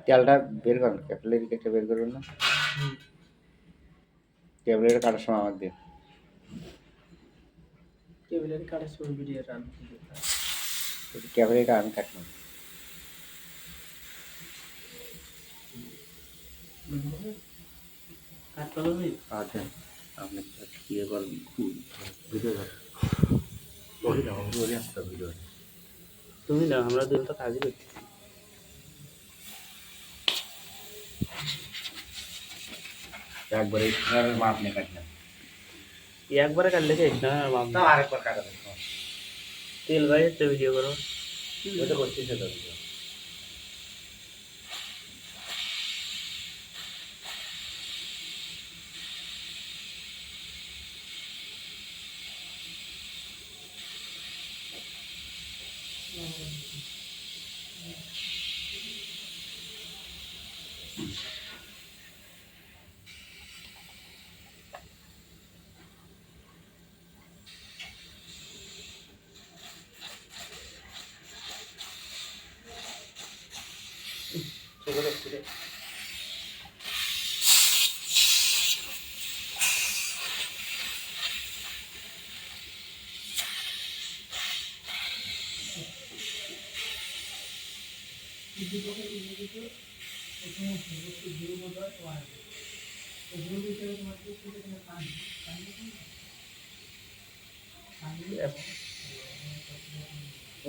তেলটা বের করুন, ক্যাপিলারি কেটে বের করুন না, ক্যাপিলারি কাটার সময় আমাকে দিন। ক্যাপিলারি কাটার সময় ভিডিও রান ক্যাপিলারিটা আমি কাটলাম। আচ্ছা আপনি ইয়ে করেন ভিডিও ভিডিও তুমি না, আমরা দুজন তো কাজই করছি। একবারে মাপ নিয়ে কাটলাম, একবারে কাটলে শেষ না, আরেকবার কাটা দেন। তেল ভাই হচ্ছে ভিডিও করো, ওটা করছি সেটা ভিডিও।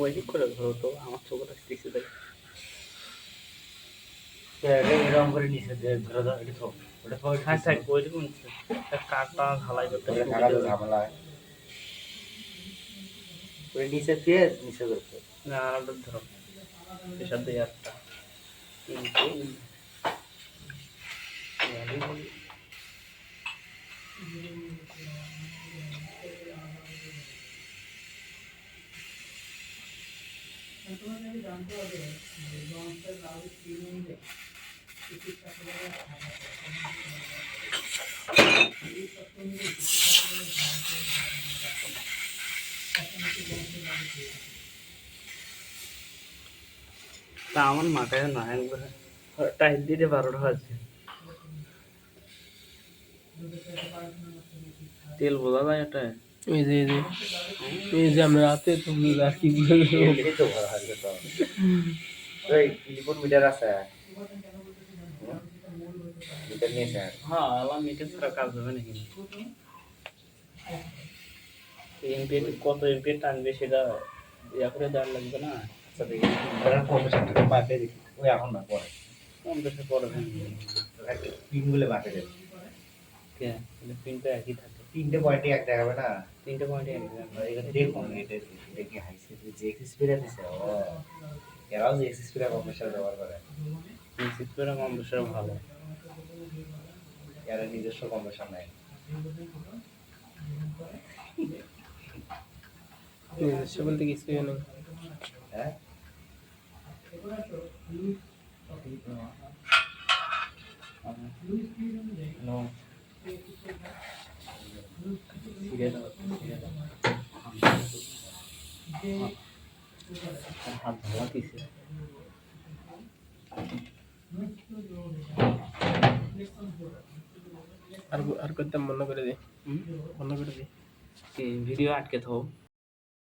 ওই দিক করে ধরো তো, আমার চোখটা দেখতে দেয়। এরকম করে নিচে ধরে দাও, এটা তো ওটা তো হ্যাঁ থাক, ওই রকম কাঠটা ঢালাই করতে থাকা তো ঝামেলা হয়। ওই নিচে দিয়ে নিচে করতে না, আলাদা ধরো এসব দিয়ে একটা তিনটে তা আমার মাথায় না একবারে টাইট দিতে 12টা আছে। তেল বোঝা যায় এটা, এই যে আমরা রাতে তো রাখি তো ভরা হয় তো। ওই টেলিফোন মিটার আছে, মিটার নিয়েছে। হ্যাঁ আলাম মিটার ছাড়া কাজ হবে নাকি? এমপিএ কত এমপিএ টানবে সেটা ইয়া করে দেওয়ার লাগবে না। আচ্ছা দেখি কম্পিউটারটা মাপে দেখি, ওই এখন না পরে 50 পরে পিনগুলো মাপে দেবে। পিনটা একই থাকে, 3টে পয়েন্টই এক দেখাবে না, 3টে পয়েন্টে এক এটা দেখুন, এটা দেখি হাইসে যে এক্সপিরিয়েন্স দিছে। ও এরাও যে এক্সপিরিয়েন্স কম্পিউটার ব্যবহার করে, সিক্সপেরা কম্পিউটার ভালো, এরা নিজস্ব কম্পিউটার নাই। নিজস্ব বলতে কিছু নেই। হ্যাঁ নো হাত ভালো দিছে। আর করতে মনে করে দিই, মনে করে দিই ভিডিও আটকে থাও।